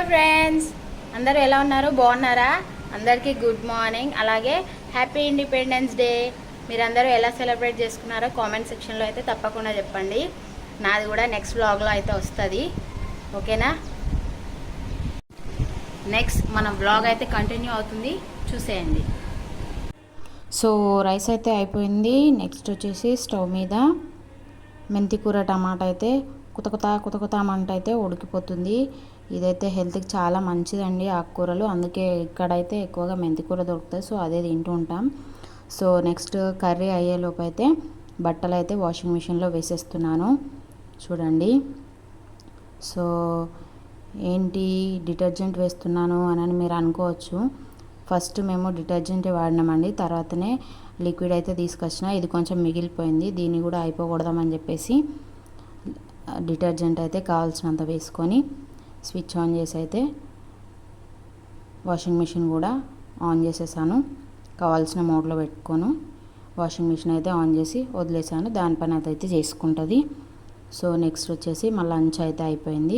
Friends, అందరూ ఎలా ఉన్నారు? బాగున్నారా? అందరికీ గుడ్ మార్నింగ్. అలాగే హ్యాపీ ఇండిపెండెన్స్ డే. మీరందరూ ఎలా సెలబ్రేట్ చేసుకున్నారో కామెంట్ సెక్షన్లో అయితే తప్పకుండా చెప్పండి. నాది కూడా నెక్స్ట్ వ్లాగ్లో అయితే వస్తుంది, ఓకేనా? నెక్స్ట్ మన వ్లాగ్ అయితే కంటిన్యూ అవుతుంది, చూసేయండి. సో రైస్ అయితే అయిపోయింది. నెక్స్ట్ వచ్చేసి స్టవ్ మీద మెంతికూర టమాటా అయితే కుత మంట అయితే ఉడికిపోతుంది. ఇదైతే హెల్త్కి చాలా మంచిదండి ఆకుకూరలు, అందుకే ఇక్కడైతే ఎక్కువగా మెంతికూర దొరుకుతుంది, సో అదే తింటూ ఉంటాం. సో నెక్స్ట్ కర్రీ అయ్యేలోపు అయితే బట్టలు అయితే వాషింగ్ మిషన్లో వేసేస్తున్నాను, చూడండి. సో ఏంటి డిటర్జెంట్ వేస్తున్నాను అని మీరు అనుకోవచ్చు. ఫస్ట్ మేము డిటర్జెంటే వాడినామండి, తర్వాతనే లిక్విడ్ అయితే తీసుకొచ్చిన. ఇది కొంచెం మిగిలిపోయింది, దీన్ని కూడా అయిపోకూడదామని చెప్పేసి డిటర్జెంట్ అయితే కావాల్సినంత వేసుకొని స్విచ్ ఆన్ చేసి అయితే వాషింగ్ మిషన్ కూడా ఆన్ చేసేసాను. కావాల్సిన మోడ్లో పెట్టుకొని వాషింగ్ మిషన్ అయితే ఆన్ చేసి వదిలేసాను, దాని పని అయితే చేసుకుంటుంది. సో నెక్స్ట్ వచ్చేసి మా లంచ్ అయితే అయిపోయింది.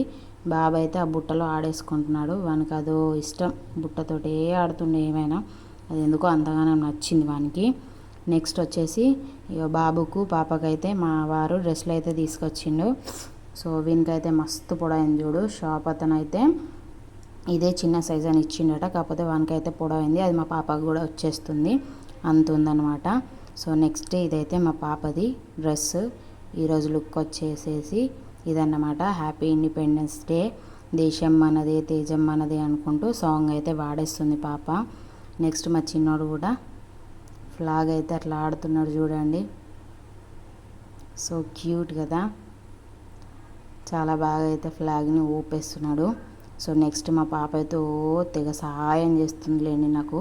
బాబు అయితే ఆ బుట్టలో ఆడేసుకుంటున్నాడు, వానికి అదో ఇష్టం, బుట్టతోటే ఆడుతుండే ఏమైనా, అది ఎందుకో అంతగానో నచ్చింది వానికి. నెక్స్ట్ వచ్చేసి ఇక బాబుకు పాపకైతే మా వారు డ్రెస్సులు అయితే తీసుకొచ్చిండు. సో వీనికైతే మస్తు పొడైంది చూడు. షాప్ అతను అయితే ఇదే చిన్న సైజ్ అని ఇచ్చిండట, కాకపోతే వానికైతే పొడైంది, అది మా పాపకు కూడా వచ్చేస్తుంది, అంత ఉందన్నమాట. సో నెక్స్ట్ ఇదైతే మా పాపది డ్రెస్. ఈరోజు లుక్ వచ్చేసేసి ఇదన్నమాట. హ్యాపీ ఇండిపెండెన్స్ డే, దేశం మనదే తేజం మనదే అనుకుంటూ సాంగ్ అయితే వాడేస్తుంది పాప. నెక్స్ట్ మా చిన్నోడు కూడా ఫ్లాగ్ అయితే అట్లా ఆడుతున్నాడు చూడండి, సో క్యూట్ కదా, చాలా బాగా అయితే ఫ్లాగ్ని ఊపేస్తున్నాడు. సో నెక్స్ట్ మా పాప అయితే తెగ సహాయం చేస్తుందిలేండి నాకు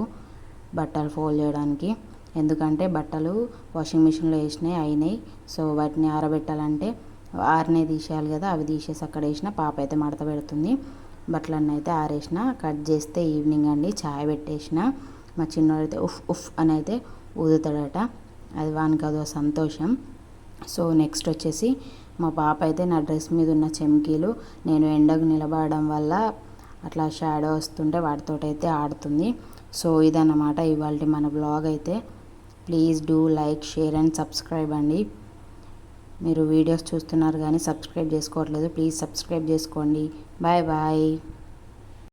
బట్టలు ఫోల్డ్ చేయడానికి, ఎందుకంటే బట్టలు వాషింగ్ మిషన్లో వేసినాయి అయినాయి. సో వాటిని ఆరబెట్టాలంటే ఆరనే తీసేయాలి కదా, అవి తీసేసి అక్కడ వేసిన పాప అయితే మడత పెడుతుంది. బట్టలన్నీ అయితే ఆరేసిన, కట్ చేస్తే ఈవినింగ్ అండి, ఛాయ్ పెట్టేసిన. మా చిన్నోడైతే ఉఫ్ ఉఫ్ అని అయితే ఊదుతాడట, అది వానికి అదో సంతోషం. సో నెక్స్ట్ వచ్చేసి మా పాప అయితే నా డ్రెస్ మీద ఉన్న చెమ్కీలు నేను ఎండకు నిలబడడం వల్ల అట్లా షాడో వస్తుంటే వాటితోటైతే ఆడుతుంది. సో ఇదన్నమాట ఇవాళ మన బ్లాగ్ అయితే. Please do like, share and subscribe అండి. మీరు వీడియోస్ చూస్తున్నారు కానీ సబ్స్క్రైబ్ చేసుకోవట్లేదు, ప్లీజ్ సబ్స్క్రైబ్ చేసుకోండి. Bye bye.